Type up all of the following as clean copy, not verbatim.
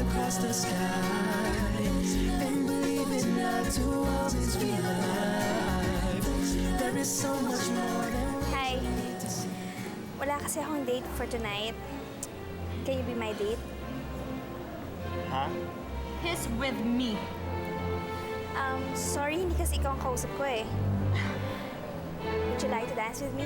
across the sky and believe it not to always feel alive. There is so much more than Hi. Wala kasi akong date for tonight. Can you be my date? Ha? He's with me. Sorry, hindi kasi ikaw ang kausap ko eh. Would you like to dance with me?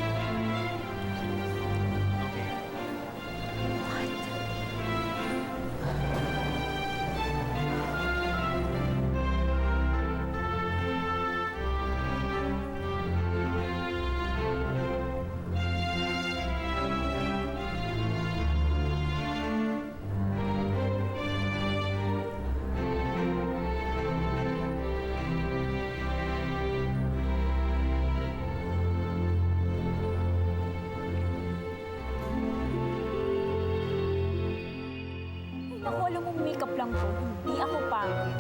Naku, alam mo, makeup lang ko. Hindi ako pangit.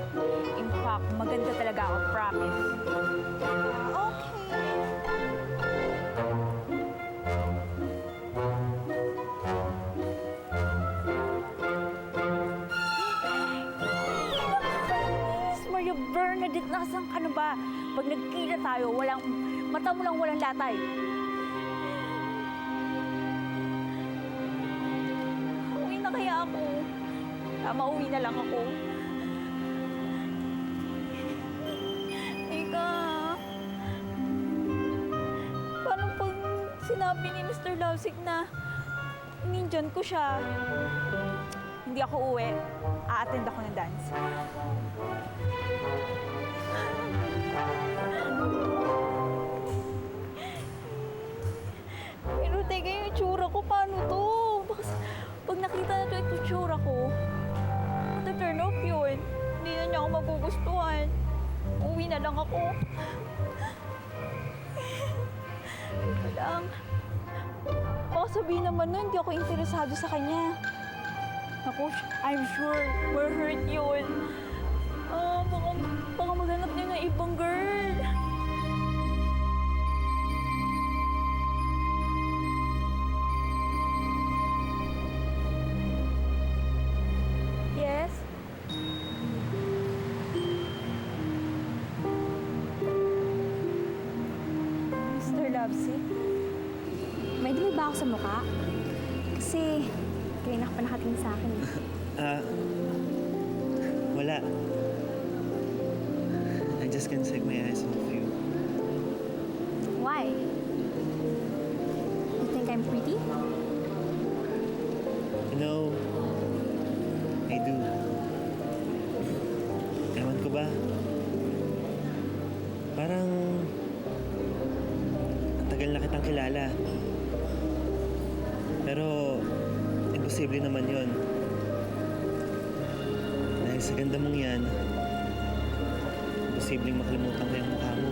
In fact, maganda talaga ako, promise. Okay. Maria Bernadette, nasan ka na ba? Pag nagkita tayo, mata mo lang walang latay. Uwi na kaya ako. Mauwi na lang ako. Ika, paano pag sinabi ni Mr. Lovesick na nindyan ko siya? Hindi ako uwi. A-attend ako ng dance. Pero teka, yung itsura ko, paano to? Pag nakita na ito yung itsura ko, turn off yun. Hindi na niya ako magugustuhan. Uwi na lang ako. Ito lang. Baka sabihin naman na hindi ako interesado sa kanya. Ako, I'm sure we're hurt yun. Baka maghanap niya ng ibang girl. Yes? Mr. Lovesick? May dumi ba ako sa mukha? Kasi, kanina ka pa nakatingin sa akin eh. Wala. I just can't take my eyes off you. Why? You think I'm pretty? You know, I do. Ewan ko ba? Parang ang tagal na kitang kilala. Pero imposible naman yon. Dahil sa ganda mong yan, imposibleng makalimutan ko yung mukha mo.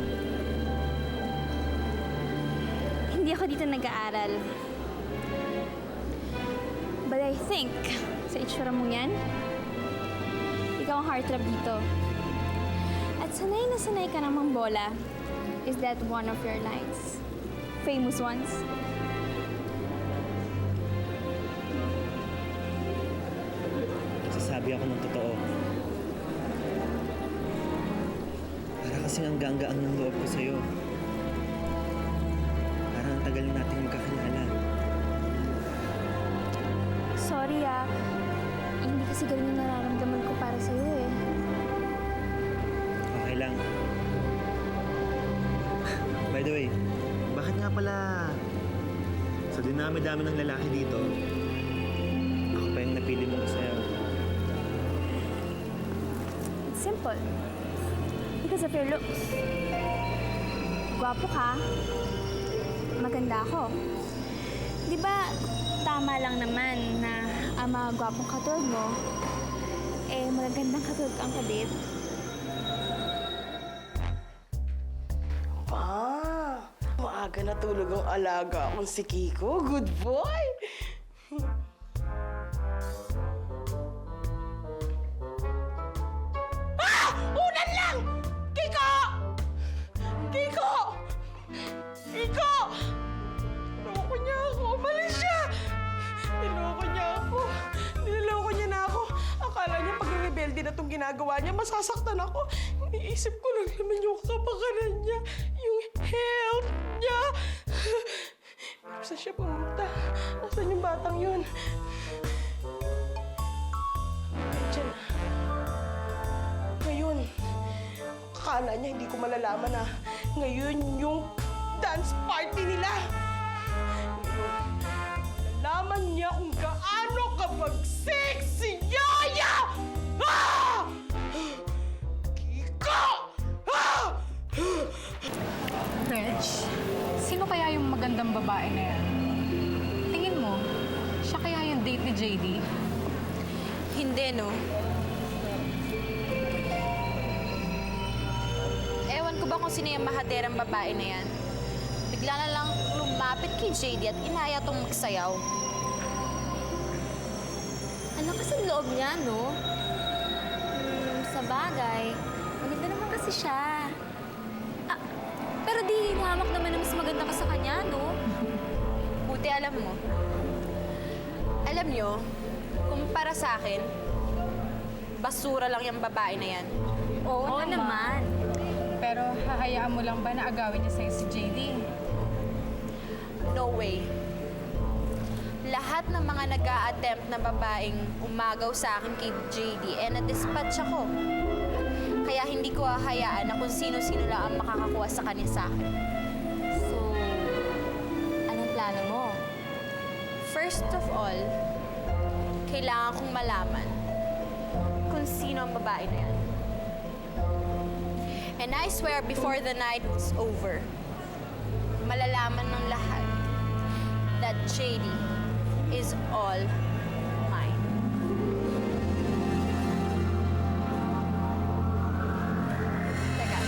Hindi ako dito nag-aaral. But I think, sa itsura mo yan, ikaw ang heartthrob dito. At sanay na sanay ka namang bola. Is that one of your lines? Famous ones? Nagsasabi ako ng totoo. Para kasing ang gaang ng loob ko sa'yo. Parang ang tagal nating magkakilala. Sorry hindi kasi ganun yung nararamdaman ko para sa'yo eh. Okay lang. By the way, bakit nga pala sa dinami-dami ng lalaki dito, ako pa yung napili mong isayaw? It's simple. Because of your looks. Gwapo ka. Maganda ako. Di ba, tama lang naman na ang mga gwapong katulad mo, magagandang katulad kang kabit. Maaga natulog ang alaga akong si Kiko. Good boy! Unan lang! Kiko! Kiko! Kiko! Niloko niya ako. Malis siya! Niloko niya ako. Niloko niya na ako. Akala niya na itong ginagawa niya, masasaktan ako. Iniisip ko lang naman yung kapakanan niya, yung health niya. Pero saan siya pumunta? Nasaan yung batang yun? Diyan. Ngayon, akala niya hindi ko malalaman na ngayon yung dance party nila. Nalaman niya kung gaano kabagsik si Yaya! Ah! Kiko! Ah! Reg, sino kaya yung magandang babae na yan? Tingin mo, siya kaya yung date ni JD? Hindi, no? Ewan ko ba kung sino yung mahaderang babae na yan? Bigla na lang lumapit kay JD at inaya tong magsayaw. Ano kasi loob niya, no? Sa bagay, maganda naman kasi siya. Ah, pero di hamak naman na mas maganda ka sa kanya, no? Buti alam mo. Alam nyo, kumpara sa akin, basura lang yung babae na yan. Oo naman. Pero hahayaan mo lang ba na agawin niya sa'yo si JD? No way. Lahat ng mga nag-a-attempt na babaeng umagaw sa akin kay JD, na-dispatch ako. Kaya hindi ko hahayaan na kung sino-sino lang ang makakakuha sa kanya sa akin. So, anong plano mo? First of all, kailangan kong malaman kung sino ang babae na yan. And I swear before the night is over, malalaman ng lahat that JD is all mine. Teka.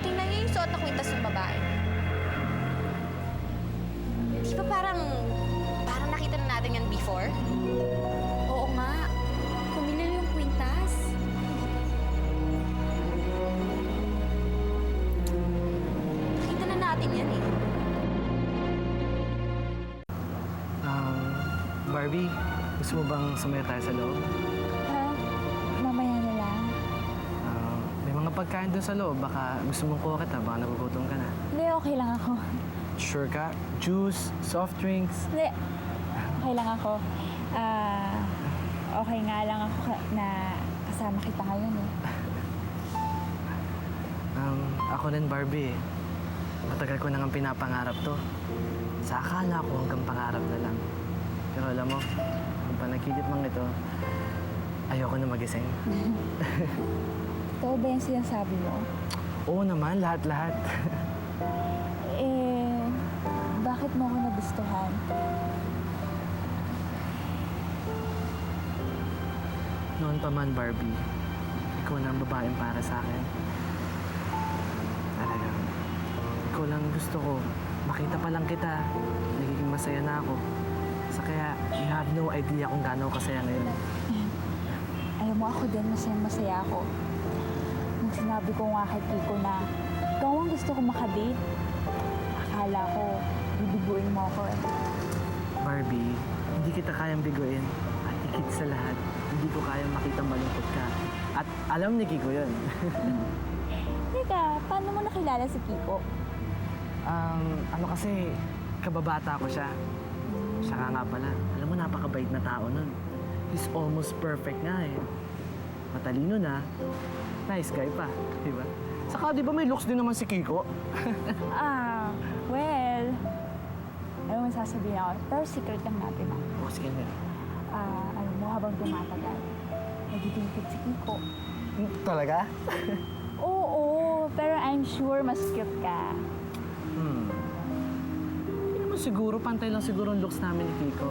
Tingnan niyo yung suot na kwintas ng babae. Di ba parang nakita na natin yan before? Oo nga. Familiar yung kwintas. Nakita na natin yan eh. Barbie, gusto mo bang sumaya tayo sa loob? Ha? Mamaya na lang. May mga pagkain doon sa loob. Baka gusto mong kuha kita. Baka nagugutom ka na. Hindi, okay lang ako. Sure ka? Juice, soft drinks. Hindi, okay lang ako. Okay nga lang ako na kasama kita ngayon eh. Ako rin, Barbie. Matagal ko nang pinapangarap to. Sa akala ko hanggang pangarap na lang. Pero alam mo, kung panagkikit mang ito, ayoko na magising. Totoo ba yung sinasabi mo? Oo naman, lahat-lahat. Bakit mo ako nagustuhan? Noon pa man, Barbie, ikaw na ang babaeng para sa akin. Talagang, ikaw lang gusto ko. Makita pa lang kita, nagiging masaya na ako. So kaya, you have no idea kung gaano kasaya ngayon. Alam mo, ako din masaya ako. Nung sinabi ko nga kay Kiko na ikaw ang gusto ko makadate, akala ko bibiguin mo ako eh. Barbie, hindi kita kayang biguin. At higit sa lahat, hindi ko kayang makita malungkot ka. At alam ni Kiko yun. Teka, paano mo nakilala si Kiko? Ano kasi, kababata ko siya. Siya nga pala, alam mo, napakabait na tao nun. He's almost perfect nga eh. Matalino na, nice guy pa, di ba? Saka di ba may looks din naman si Kiko? Well, alam mo sasabihin ako, pero secret lang natin ah. O, sige nga. Alam mo, habang tumatagal, nagiging cute si Kiko. Talaga? Oo, pero I'm sure mas cute ka. Hindi naman siguro, pantay lang siguro ang looks namin ni Kiko.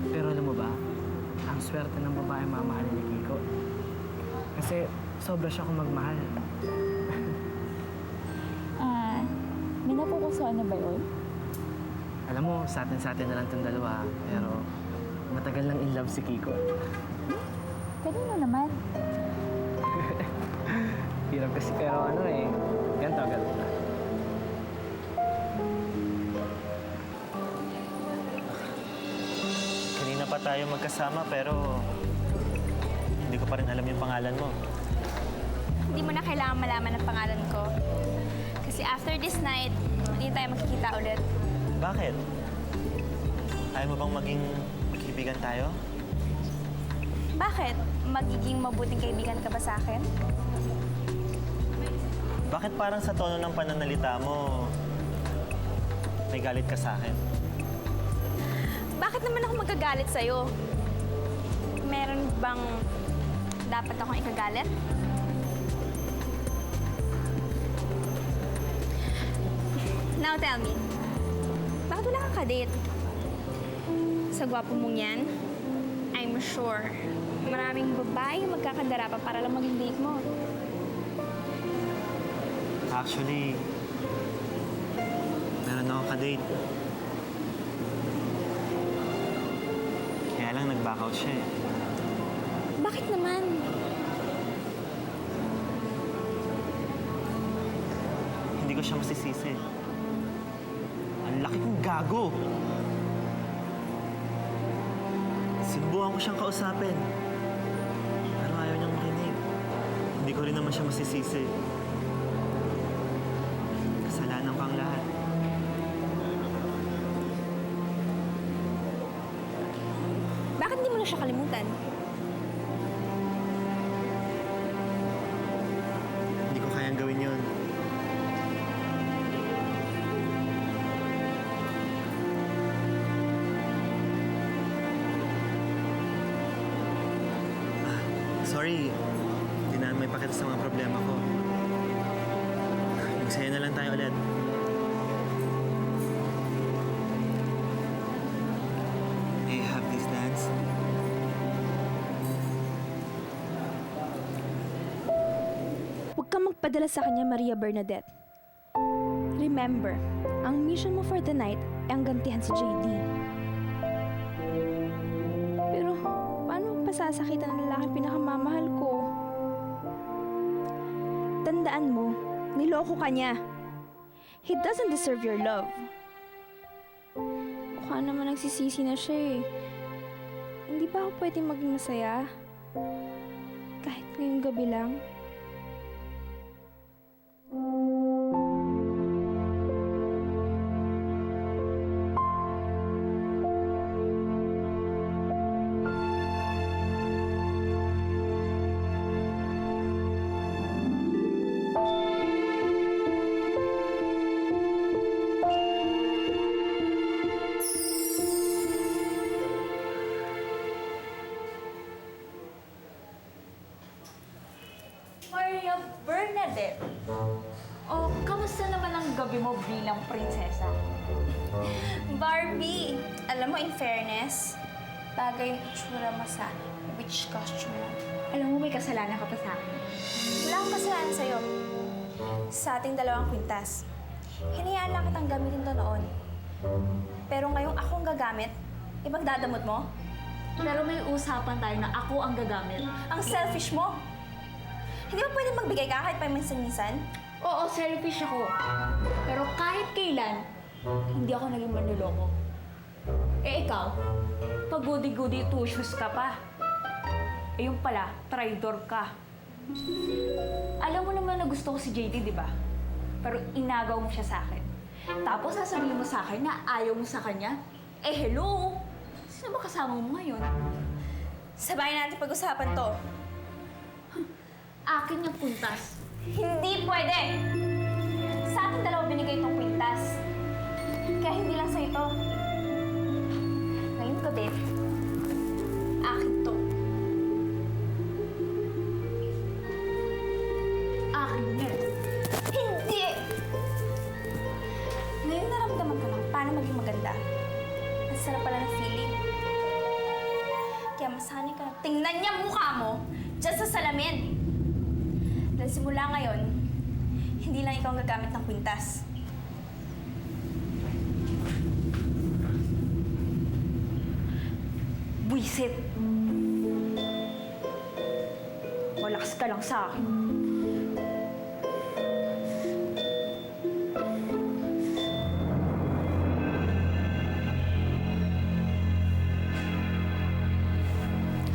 Pero alam mo ba, ang swerte ng babae mamahalin ni Kiko. Kasi sobra siya kung magmahal. May napupusuan na ba yun? Alam mo, sa atin na lang itong dalawa. Pero matagal nang in love si Kiko. Kanino naman? Hirap kasi, pero ano eh. Ganto. Kanina pa tayo magkasama, pero hindi ko pa rin alam yung pangalan mo. Hindi mo na kailangan malaman ang pangalan ko. Kasi after this night, hindi tayo magkikita ulit. Bakit? Ayaw mo bang maging kaibigan tayo? Bakit? Magiging mabuting kaibigan ka ba sa akin? Bakit parang sa tono ng pananalita mo, may galit ka sa akin? Bakit naman ako magagalit sa'yo? Meron bang dapat akong ikagalit? Now tell me, bakit wala kang kadate? Sa gwapo mong yan, I'm sure maraming babae yung magkakandara pa para lang maging date mo. Actually, meron akong kadate. Kaya lang nag-back out siya eh. Bakit naman? Hindi ko siya masisisi. Ang laki kong gago! Sinubukan ko siyang kausapin. Pero ayaw niyang makinig. Hindi ko rin naman siya masisisi. Kasalanan ko ang lahat. Bakit hindi mo na siya kalimutan? Hindi ko kayang gawin yun. Sorry, hindi na may pakita sa mga problema ko. Magsaya na lang tayo ulit. May I have this dance? Huwag kang magpadala sa kanya, Maria Bernadette. Remember, ang mission mo for the night ay ang gantihan si JD. Pero, paano pasasakitan ng lalaking pinakamamahal ko? Tandaan mo, niloko ka niya. He doesn't deserve your love. Mukha naman nagsisisi na siya eh. Hindi ba ako pwedeng maging masaya? Kahit ngayong gabi lang? Maria Bernadette! Oh, kamusta naman ang gabi mo bilang prinsesa? Barbie! Alam mo, in fairness, bagay yung itsura mo sa witch costume mo. Alam mo, may kasalanan ka pa sa akin. Wala akong kasalanan sa'yo. Sa ating dalawang kwintas. Hinayaan lang kitang gamitin to noon. Pero ngayong ako ang gagamit, ibang dadamot mo? Pero may usapan tayo na ako ang gagamit. Ang selfish mo! Hindi ba pwede magbigay ka kahit paminsan-minsan? Oo, selfish ako. Pero kahit kailan, hindi ako naging manloloko. Eh ikaw, pag goody-goody two-shoes ka pa. Eh yung pala, traitor ka. Alam mo naman na gusto ko si JD, di ba? Pero inagaw mo siya sa akin. Tapos sasabihin mo sa akin na ayaw mo sa kanya? Eh hello! Sino ba kasama mo ngayon? Sabay natin pag-usapan to. Akin yung puntas. Hindi pwede! Sa ating dalawa binigay itong kwintas. Kaya hindi lang sa'yo ito. Ngayong gabi, akin to. Akin yan. Hindi! Ngayon naramdaman ko lang paano maging maganda. Ang sarap pala ng feeling. Kaya masanay ka na tingnan niya ang mukha mo dyan sa salamin. Dahil simula ngayon, hindi lang ikaw ang gagamit ng kwintas. Buisit. Malakas ka lang sa akin.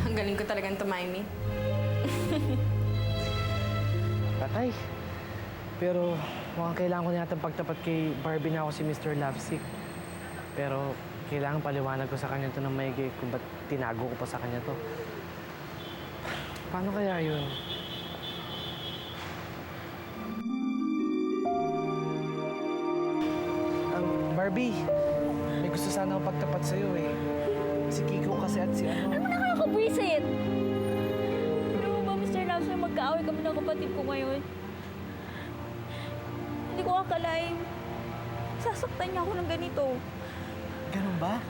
Ang Galing ko talagang tumiming. Patay. Pero mukhang kailangan ko na yata pagtapat kay Barbie na ako si Mr. Lovesick. Pero kailangan paliwanag ko sa kanya to ng maigi kung ba't tinago ko pa sa kanya to. Paano kaya yun? Barbie, may gusto sana akong pagtapat sa'yo eh. Si Kiko kasi at si ano. Ano mo nakakabwisit? Alam mo ba, Mr. Loves, na magkaaway kami ng kapatid ko ngayon? Hindi ko akalain. Sasaktan niya ako ng ganito. Ganun ba?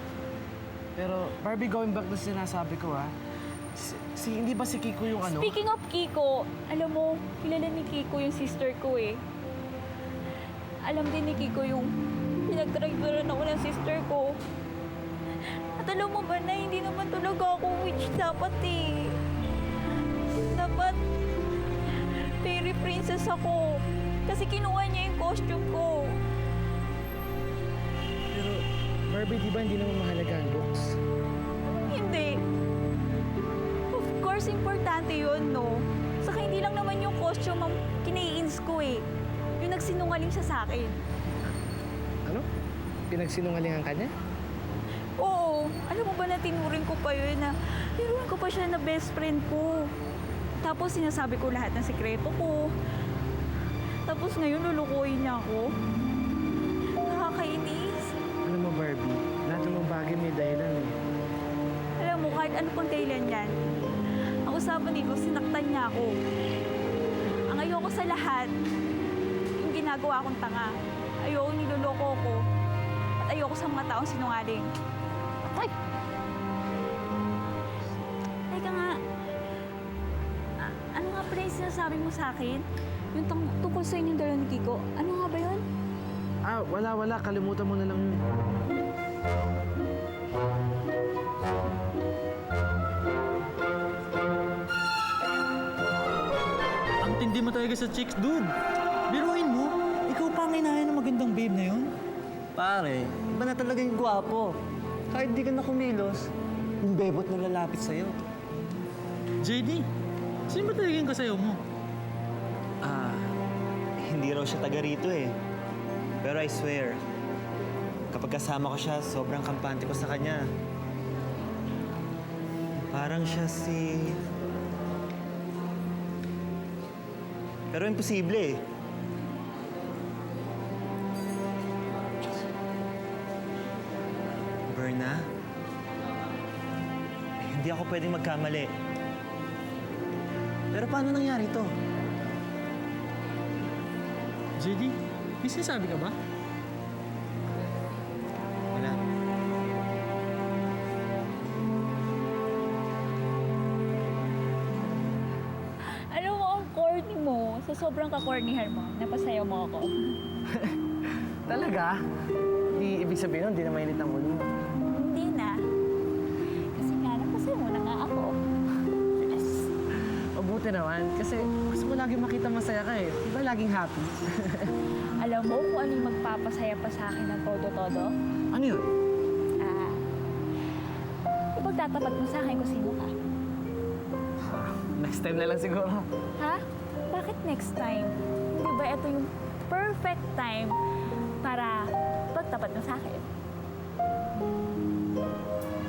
Pero Barbie, going back na sinasabi ko ha. Hindi ba si Kiko yung ano? Speaking of Kiko, alam mo, kilala ni Kiko yung sister ko eh. Alam din ni Kiko yung pinagtragduran ako ng sister ko. At alam mo ba na hindi naman talaga ako witch dapat eh. Dapat fairy princess ako. Kasi kinuha niya yung costume ko. Pero Barbie, di ba hindi naman mahalaga ang looks? Hindi. Of course, importante yun, no? Saka hindi lang naman yung costume ang kinaiins ko eh. Yung nagsinungaling siya sa akin. Ano? Pinagsinungalingan ka niya? Oo. Alam mo ba na tinuring ko pa yun na tinuring ko pa siya na best friend ko. Tapos sinasabi ko lahat ng sekreto ko. Tapos ngayon lulukuhin niya ako. Nakakainis. Alam mo Barbie, lahat ng mga bagay may dahilan eh. Alam mo, kahit ano pang dahilan yan, ang usapan dito, sinaktan niya ako. Ang ayoko sa lahat, yung ginagawa kong tanga. Ayoko niloloko ko. At ayoko sa mga taong sinungaling. Ay! Teka nga. Ano nga pala yung sinasabi mo sa akin? Yung tungkol sa inyong dalawa ni Kiko. Ano nga ba yun? Wala. Kalimutan mo na lang yun. Ang tindi mo talaga sa chicks, dude. Biruin mo, ikaw pa ang inahin ng magandang babe na yun. Pare, iba na talaga yung gwapo. Kahit di ka na kumilos, yung bebot na lalapit sa'yo. JD, sino ba talaga yung kasayaw mo? Hindi raw siya taga rito eh. Pero I swear, kapag kasama ko siya, sobrang kampante ko sa kanya. Parang siya si... Pero imposible eh. Berna? Hindi ako pwedeng magkamali. Pero paano nangyari to? JD, may sinasabi ka ba? Wala. Alam mo, ang corny mo, sa sobrang ka-cornyhan mo, napasayaw mo ako. Talaga? Di ibig sabihin nun, di na mainit ang ulo mo. Hindi na. Kasi nga, napasayaw mo na nga ako. Yes. Mabuti naman, kasi gusto ko lagi makita masaya ka eh. Di ba laging happy? Alam mo kung ano yung magpapasaya pa sa akin ng todo-todo? Ano yun? Ipagtatapat mo sa akin kung sino ka. Next time na lang siguro. Ha? Bakit next time? Hindi ba ito yung perfect time para pagtapat mo sa akin?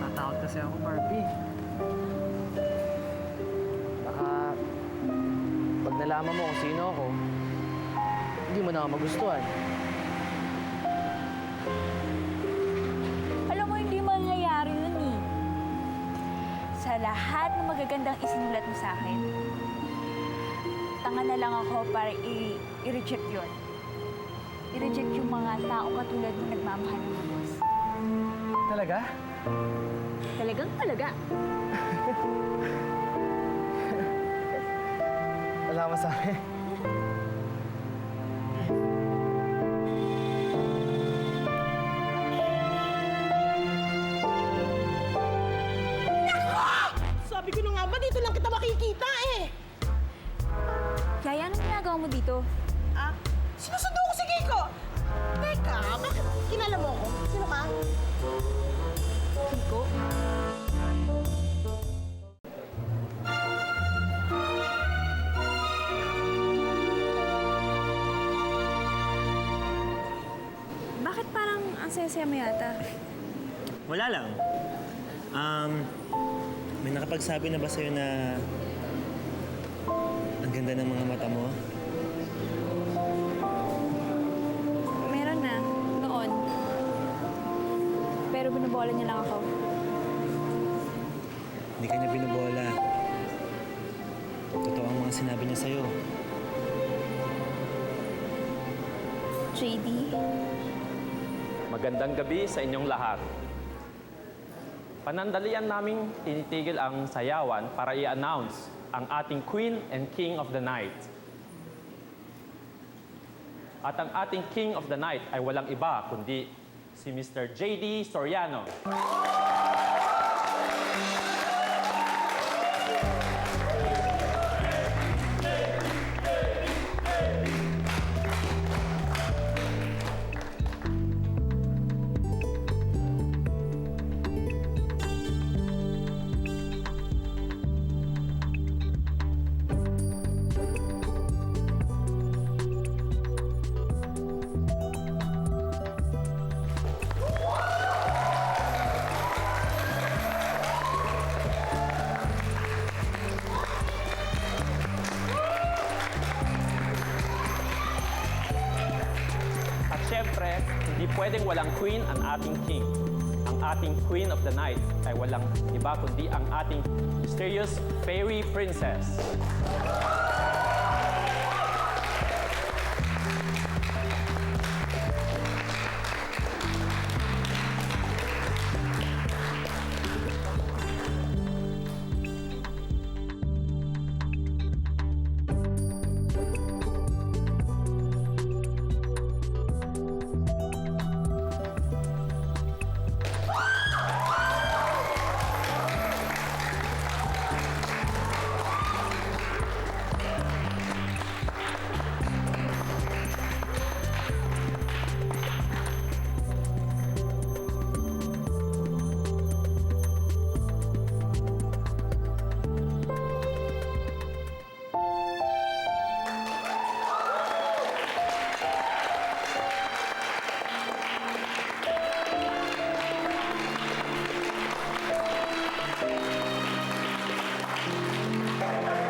Tatakot kasi ako, Barbie. Baka pag nalaman mo kung sino ako, hindi mo na ako magustuhan. Alam mo, hindi mangyayari yun eh. Sa lahat ng magagandang isinulat mo sa akin, tanga na lang ako para i-reject yun. I-reject yung mga tao katulad ng nagmamahal ng boss. Talaga? Talagang talaga. Wala mo sa akin. Sabi ko na nga ba, dito lang kita makikita eh. Yaya, anong ginagawa mo dito? Sinusundo ko si Kiko. Teka, bakit kilala mo ako? Sino ka? Kiko? saya-saya mo yata. Wala lang. May nakapagsabi na ba sa'yo na ang ganda ng mga mata mo? Meron na, noon. Pero binubola niya lang ako. Hindi ka niya binubola. Totoo ang mga sinabi niya sa'yo. JD, Magandang gabi sa inyong lahat. Panandalian naming tinitigil ang sayawan para i-announce ang ating Queen and King of the Night. At ang ating King of the Night ay walang iba kundi si Mr. JD Soriano. At syempre, hindi pwedeng walang queen ang ating king. Ang ating queen of the night ay walang iba kundi ang ating mysterious fairy princess.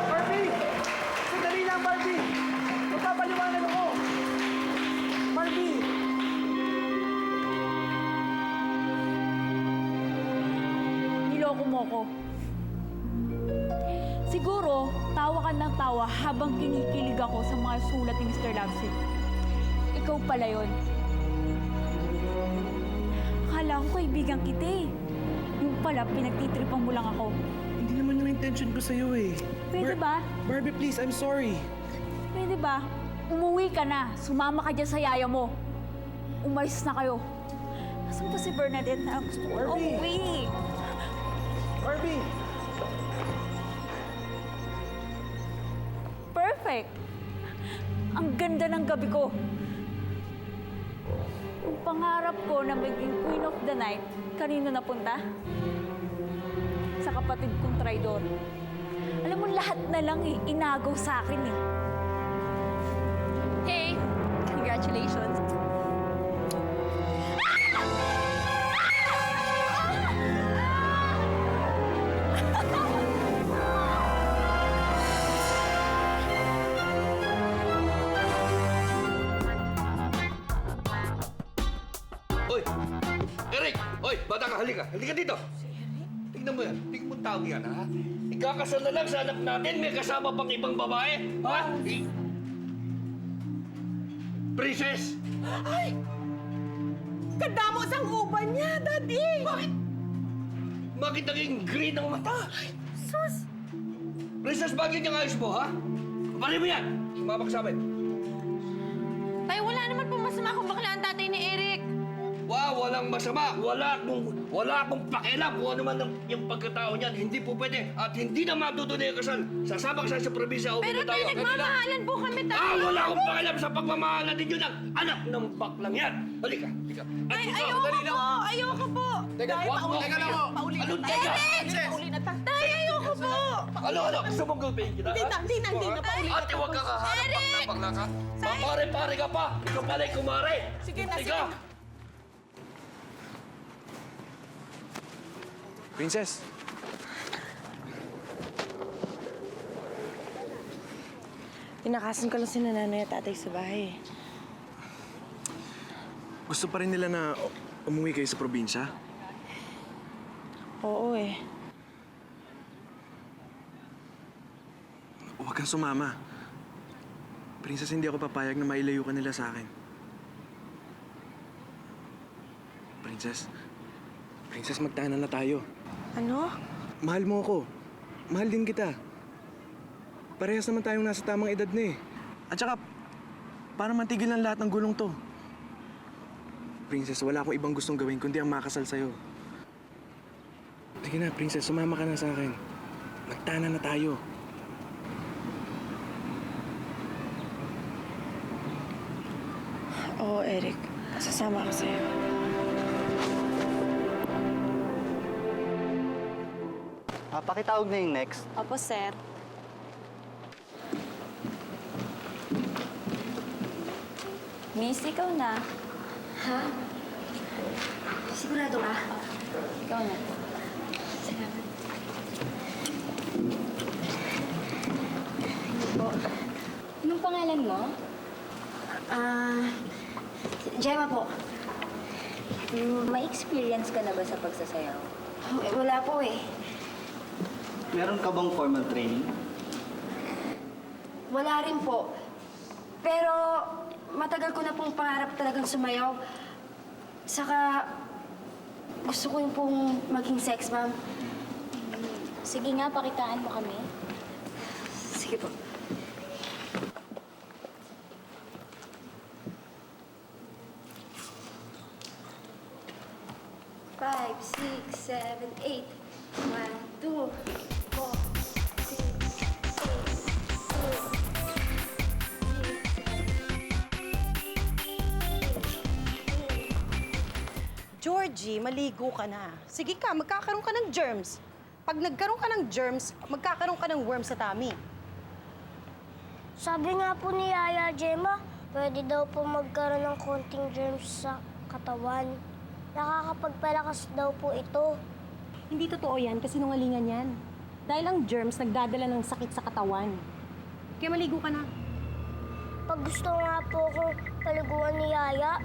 Barbie! Sandali lang, Barbie! Magpapaliwanag ako! Barbie! Niloko mo ko. Siguro, tawa ka ng tawa habang kinikilig ako sa mga sulat ni Mr. Lovesick. Ikaw pala yun. Akala ko kaibigan kita eh. Yung pala, pinagtitripan mo lang ako. Hindi naman yung intention ko sa'yo eh. Pwede ba? Barbie, please, I'm sorry. Pwede ba? Umuwi ka na. Sumama ka dyan sa yaya mo. Umalis na kayo. Nasaan ba si Bernadette na gusto ko Barbie! umuwi? Barbie! Perfect! Ang ganda ng gabi ko. Yung pangarap ko na maging Queen of the Night, kanino napunta? Sa kapatid kong traidor. Alam mo, lahat na lang inagaw sa akin eh. hey! Congratulations. Hoy! Eric! Hoy! Bata ka, halika! Halika dito! Tignan mo yan. Tignan mo ang tao yan, ha? Ikakasal na lang sa anak natin. May kasama pang ibang babae. Ha? Princess! Ay! Kadamos ang uban niya, Daddy! Bakit? Bakit naging green ang mata? Sus! Princess, bakit yung ayos mo, ha? Kapalin mo yan! Sumama ka sa amin. Tay, wala naman po masama kung bakla ang tatay ni Eric. Wow, walang masama. Wala akong pakialam kung ano man yung pagkatao niyan. Hindi po pwede. At hindi na matutuloy ang kasal. Sasama ka sa probinsya. Pero tay, nagmamahalan po kami, tay. Wala akong pakialam sa pagmamahalan ninyo ng anak ng baklang yan. Halika, halika. Ay, ayoko po! Ayoko po! Teka, wag mo. Teka lang, Pauli Ano, na. Eric! Pauli na ta. Tay, ayoko po! Ano? Gusto mong gulpin kita? Hindi na, pauli na. Ate, wag ka kaharap ng bakla ka. Papare-pare ka pa. Ikaw pala kumare. Sige na, Tika. Princess! Tinakasan ko lang si nanay at tatay sa bahay. Gusto pa rin nila na umuwi kayo sa probinsya? Oo eh. Huwag kang sumama. Princess, hindi ako papayag na mailayo ka nila sa akin. Princess, magtahanan na tayo. Ano? Mahal mo ako. Mahal din kita. Parehas naman tayong nasa tamang edad na eh. At saka, para mantigil ang lahat ng gulong to. Princess, wala akong ibang gustong gawin kundi ang makasal sa'yo. Sige na, Princess, sumama ka na sa akin. Magtahanan na tayo. Oo, Eric. Sasama ako sa'yo. Pakitawag na yung next. Opo, sir. Miss, ikaw na. Ha? Sigurado ka? Ikaw na. Salamat. Po. Anong pangalan mo? Gemma po. May experience ka na ba sa pagsasayaw? Wala po eh. Meron ka bang formal training? Wala rin po. Pero matagal ko na pong pangarap talagang sumayaw. Saka gusto ko yung pong maging sex bomb. Sige nga, pakitaan mo kami. Sige po. Five, 6, 7, 8. 1, 2, 4, 6, 8. Georgie, maligo ka na. Sige ka, magkakaroon ka ng germs. Pag nagkaroon ka ng germs, magkakaroon ka ng worms sa tummy. Sabi nga po ni Yaya Gemma, pwede daw po magkaroon ng konting germs sa katawan. Nakakapagpalakas daw po ito. Hindi totoo yan kasi nungalingan yan. Dahil ang germs nagdadala ng sakit sa katawan. Kaya maligo ka na. Pag gusto nga po akong paliguan ni Yaya,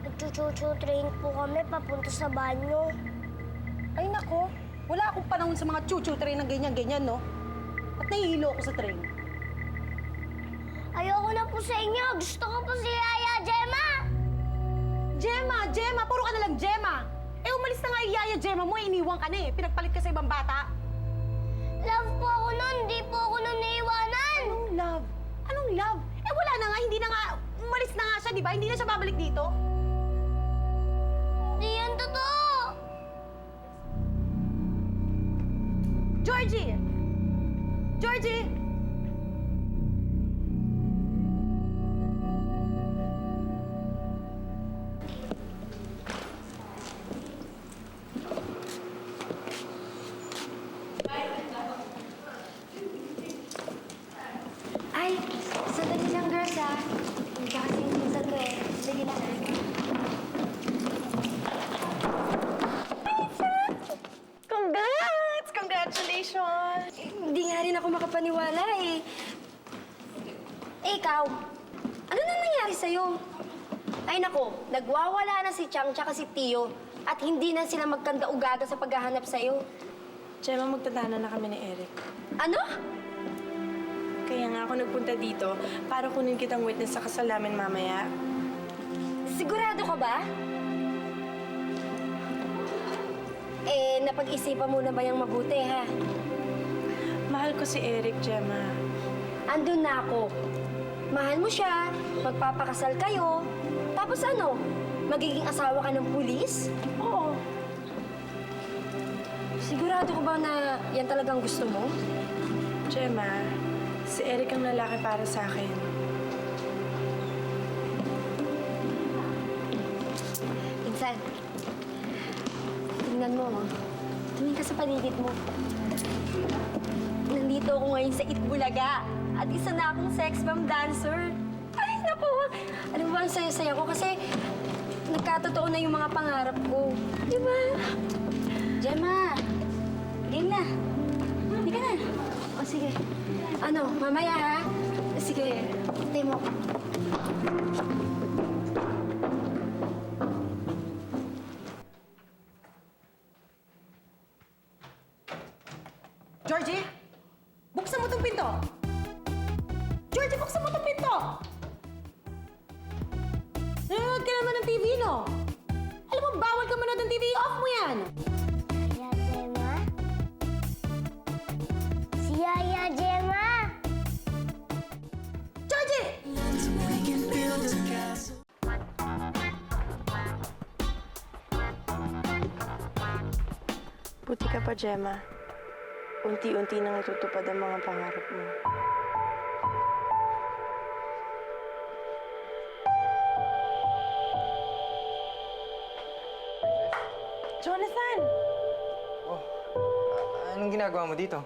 nagchuchu-train po kami papunta sa banyo. Ay nako, wala akong panahon sa mga chuchu-train na ganyan-ganyan, no? At nahihilo ako sa train. Ayoko na po sa inyo. Gusto ko po si Yaya Gemma. Gemma! Puro ka na lang Gemma! Eh, umalis na nga yung Yaya Gemma mo, iniwan ka na eh. Pinagpalit ka sa ibang bata. Love po ako nun. Hindi po ako nun naiwanan. Anong love? Anong love? Eh, wala na nga. Hindi na nga. Umalis na nga siya, di ba? Hindi na siya babalik dito. Hindi yan totoo. Georgie! Georgie! Ay, sandali lang, girls, ha? Hindi ka kasi yung minsan ko eh. Sige na. Congrats! Congratulations! Hindi nga rin ako makapaniwala eh. Eh, ikaw, ano na nangyari sa'yo? Ay nako, nagwawala na si Chang tsaka si Tio at hindi na sila magkanda-ugaga sa paghahanap sa'yo. Gemma, magtatanan na kami ni Eric. Ano? Kaya nga ako nagpunta dito para kunin kitang witness sa kasal namin mamaya. Sigurado ka ba? Eh, napag-isipan mo na ba yung mabuti, ha? Mahal ko si Eric, Gemma. Andun na ako. Mahal mo siya, magpapakasal kayo, tapos ano, magiging asawa ka ng pulis? Oo. Sigurado ka ba na yan talagang gusto mo? Gemma, si Eric ang lalaki para sa akin. Insan, tingnan mo, oh. Tumingin ka sa paligid mo. Nandito ako ngayon sa Itbulaga at isa na akong sex bomb dancer. Ay, naku! Alam mo ba, ang saya-saya ko kasi nagkatotoo na yung mga pangarap ko. Di ba? Gemma! Game na. Hindi ka na. O sige. Ano, mamaya ha? Sige, hintay mo. Georgie! Buksan mo tong pinto! Georgie, buksan mo tong pinto! Nanonood ka naman ng TV, no? Alam mo, bawal ka manood ng TV. Off mo yan! Yaya Gemma? Si Yaya Gemma! Georgie! We can build a castle. Buti ka pa, Gemma. Unti-unti nang natutupad ang mga pangarap mo. Jonathan! Anong ginagawa mo dito?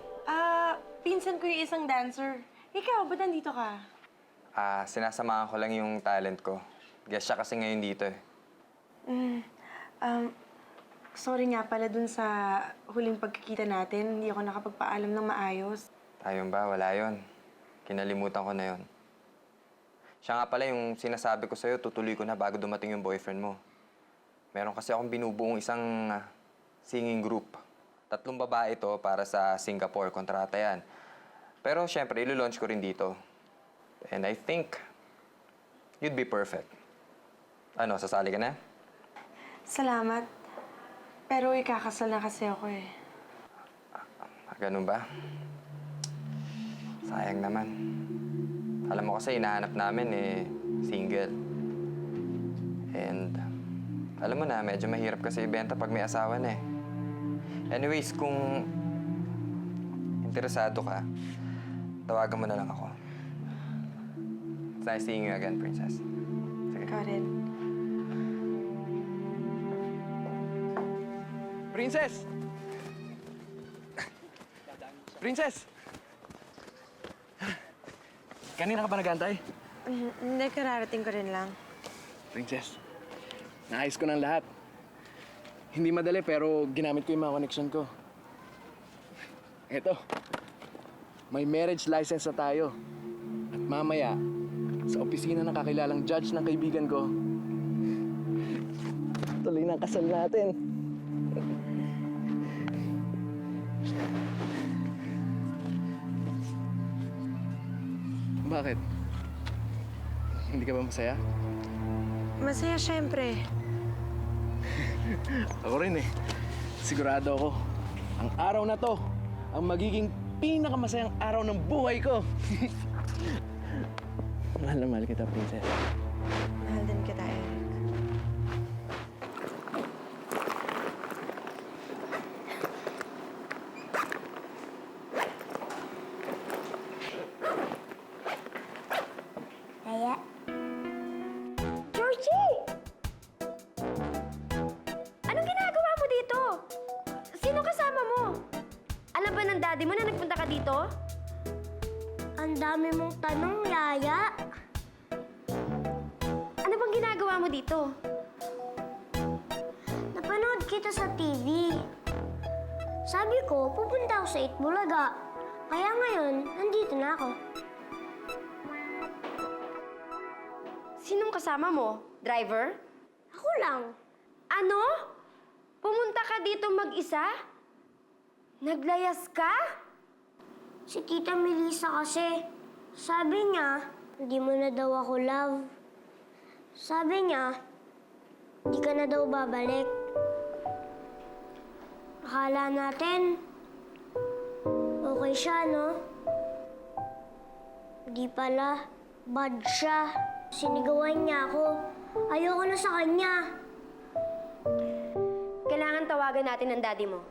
Pinsan ko yung isang dancer. Ikaw, ba't nandito ka? Sinasamahan ko lang yung talent ko. Guess siya kasi ngayon dito eh. Sorry nga pala dun sa huling pagkikita natin. Hindi ako nakapagpaalam ng maayos. Ayun ba? Wala yun. Kinalimutan ko na yun. Siya nga pala yung sinasabi ko sa'yo, tutuloy ko na bago dumating yung boyfriend mo. Meron kasi akong binubuong isang singing group. 3 babae ito para sa Singapore. Kontrata yan. Pero syempre, ilo-launch ko rin dito. And I think you'd be perfect. Ano, sasali ka na? Salamat. Pero ikakasal na kasi ako eh. Ganun ba? Sayang naman. Alam mo kasi, hinahanap namin single. And alam mo na, medyo mahirap kasi ibenta pag may asawa na eh. Anyways, kung interesado ka, tawagan mo na lang ako. It's nice seeing you again, Princess. Sige. Ikaw rin. Princess! Princess! Kanina ka pa nag-antay? Hindi, kararating ko rin lang. Princess, naayos ko ng lahat. Hindi madali pero ginamit ko yung mga connection ko. Eto, may marriage license na tayo. At mamaya, sa opisina ng kakilalang judge ng kaibigan ko, tuloy na ang kasal natin. Bakit? Hindi ka ba masaya? Masaya, syempre. Ako rin eh. Sigurado ako, ang araw na to, ang magiging pinakamasayang araw ng buhay ko. Mahal na mahal kita, Princess. Mahal din kita, Eric. Yaya? Georgie! Anong ginagawa mo dito? Sino kasama mo? Alam ba ng daddy mo na nagpunta ka dito? Ang dami mong tanong, Yaya. Ano bang ginagawa mo dito? Napanood kita sa TV. Sabi ko, pupunta ako sa Itbulaga. Kaya ngayon, nandito na ako. Sinong kasama mo? Driver? Ako lang. Ano? Pumunta ka dito mag-isa? Naglayas ka? Si Tita Melissa kasi, sabi niya, hindi mo na daw ako love. Sabi niya, hindi ka na daw babalik. Akala natin, okay siya, no? Di pala, bad siya. Sinigawan niya ako. Ayoko na sa kanya. Kailangan tawagan natin ang daddy mo.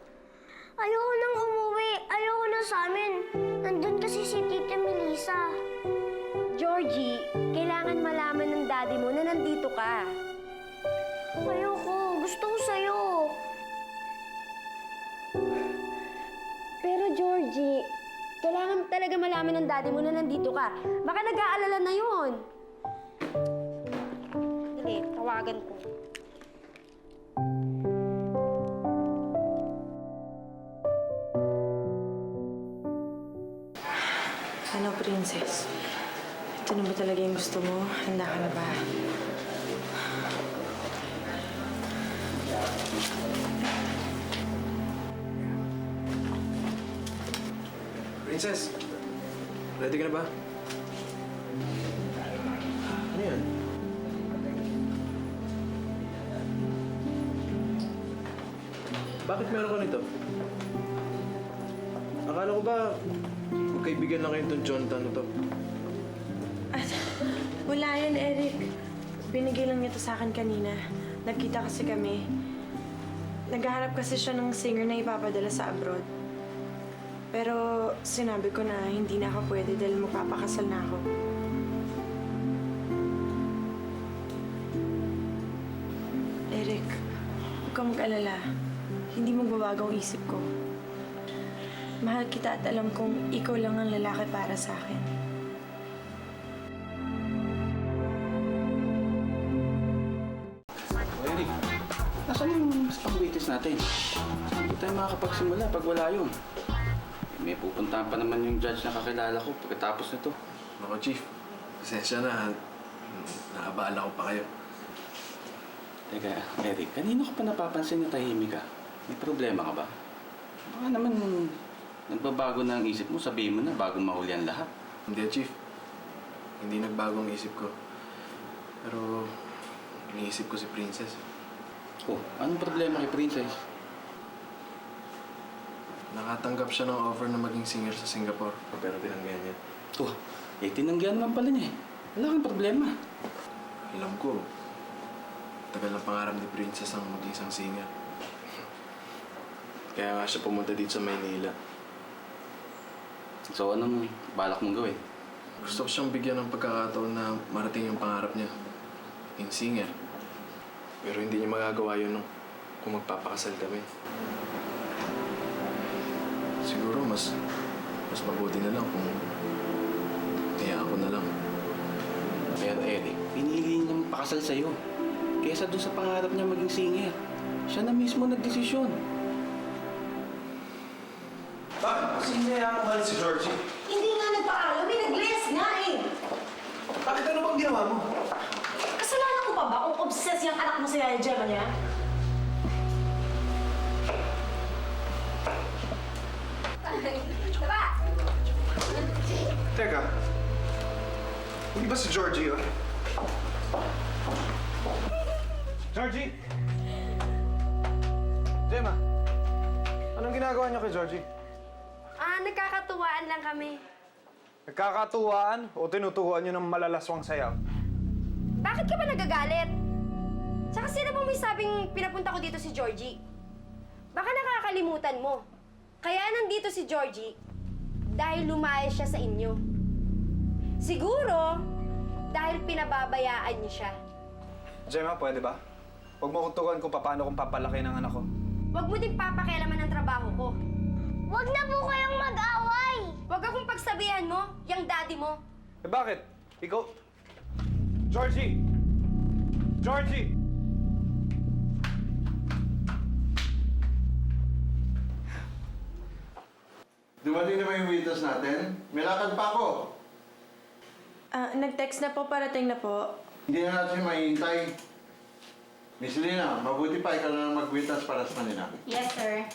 Ayoko nang umuwi. Ayoko na sa amin. Nandun kasi si Tita Melissa. Georgie, kailangan malaman ng daddy mo na nandito ka. Ayoko. Gusto ko sa'yo. Pero Georgie, kailangan talaga malaman ng daddy mo na nandito ka. Baka nag-aalala na yun. Hindi, tawagan ko. Ano, Princess? Ito na ba talaga yung gusto mo? Handa ka na ba? Princess, ready ka na ba? Ano yan? Bakit meron ka nito? Akala ko ba magkaibigan lang kayo itong Jonathan na to? Wala yan, Eric. Binigay lang niya to sa akin kanina. Nagkita kasi kami. Naghahanap kasi siya ng singer na ipapadala sa abroad. Pero sinabi ko na hindi na ako pwede dahil magpapakasal na ako. Eric, huwag kang mag-alala. Hindi magbabago ang isip ko. Mahal kita at alam kong ikaw lang ang lalaki para sa akin. Eric, nasaan yung pang-waitress natin? Hindi tayo makakapagsimula pag wala yun. May pupuntahan pa naman yung judge na kakilala ko pagkatapos nito. Ako, Chief. Pasensya na. Nakabaala ko pa kayo. Teka, Eric, kanino ko pa napapansin na tahimik ka? May problema ka ba? Baka naman nagbabago na ang isip mo, sabihin mo na bago mahuli ang lahat. Hindi, Chief. Hindi nagbago ang isip ko. Pero iniisip ko si Princess. Oh, anong problema kay Princess? Nakatanggap siya ng offer na maging singer sa Singapore. Pero tinanggihan niya. Oh, tinanggihan naman pala niya eh. Wala kang problema. Alam ko, tagal ng pangarap ni Princess ang maging isang singer. Kaya nga siya pumunta dito sa Maynila. So, anong balak mong gawin? Gusto ko siyang bigyan ng pagkakataon na marating yung pangarap niya. Yung singer. Pero hindi niya magagawa yun kung magpapakasal kami. Siguro mas mabuti na lang kung kaya ako na lang. Pero Eric, pinili niya magpakasal sa'yo. Kesa doon sa pangarap niya maging singer. Siya na mismo nagdesisyon. Bakit? Kasi hindi niya ako si Georgie. Hindi nga nagpaalam, may nag-less nga eh. Bakit ano bang ginawa mo? Kasalanan ko pa ba kung obsessed yung anak mo sa Yaya Gemma niya? Teka. Hindi ba si Georgie yun? Georgie! Gemma, anong ginagawa niyo kay Georgie? Nagkakatuwaan lang kami. Nagkakatuwaan o tinuturuan niyo ng malalaswang sayaw? Bakit ka ba nagagalit? Tsaka sino mo may sabing pinapunta ko dito si Georgie? Baka nakakalimutan mo. Kaya nandito si Georgie dahil lumayas siya sa inyo. Siguro dahil pinababayaan niyo siya. Gemma, pwede ba? Huwag mo kuturuan kung paano kung papalaki ng anak ko. Huwag mo din papakialaman ng trabaho ko. Huwag na po kayong mag-away! Huwag akong pagsabihan mo, yung daddy mo. Eh bakit? Ikaw... Georgie! Georgie! Dumating na ba yung waitress natin? May lakad pa ako. Nag-text na po, parating na po. Hindi na natin mahihintay. Miss Lina, mabuti pa ikaw na lang mag-waitress para sa kanila. Yes, sir.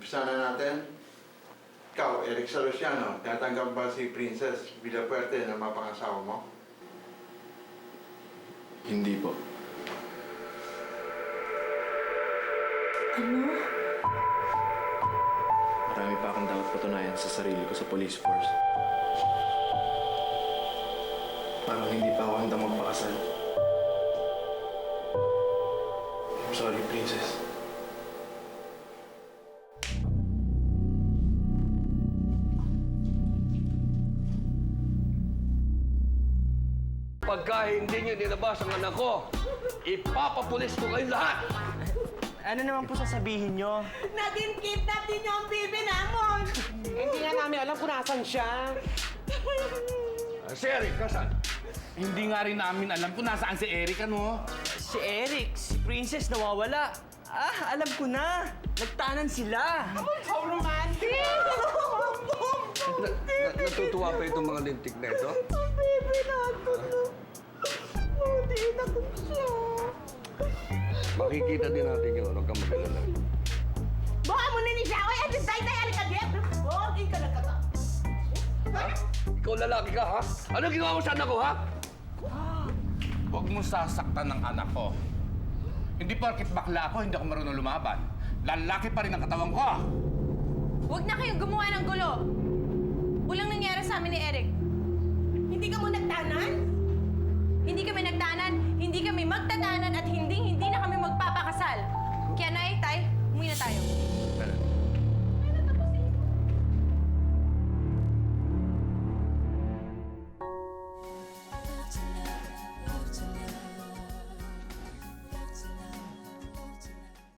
Bisa na natin. Ikaw, Eric Salustiano, tatanggap ba si Princess Villapuerte na mapangasawa mo? Hindi po. Ano? Marami pa akong dapat patunayan sa sarili ko sa police force. Parang hindi pa ako handa magpakasal. I'm sorry, Princess. Pagka hindi niyo nilabas ang anak ko, ipapapulis ko kayong lahat! Ano naman po sasabihin nyo? Kidnap din yung baby namon! Hindi nga namin alam kung nasan siya. Si Eric, kasan? Hindi nga rin namin alam kung nasaan si Eric, ano? Si Eric, si Princess nawawala. Alam ko na. Nagtanan sila. How romantic! Natutuwa pa itong mga lintik na ito? Baby natin na. Hindi na ko siya. Makikita din natin yun. Huwag kang mag-alala. Buka mo na ni siya. Oy, at tay-tay, ka din. Hindi ka nagkata. Ha? Ikaw lalaki ka, ha? Ano ginawa mo sa anak ko, ha? Huwag mong sasaktan ng anak ko. Hindi porkit bakla ako, hindi ako marunong lumaban. Lalaki pa rin ang katawan ko. Huwag na kayong gumawa ng gulo. Walang nangyari sa amin ni Eric. Hindi ka mo nagtanan? Hindi kami nagtanan, hindi kami magtatanan at hindi na kami magpapakasal. Kaya nay, tay, umuwi na tayo.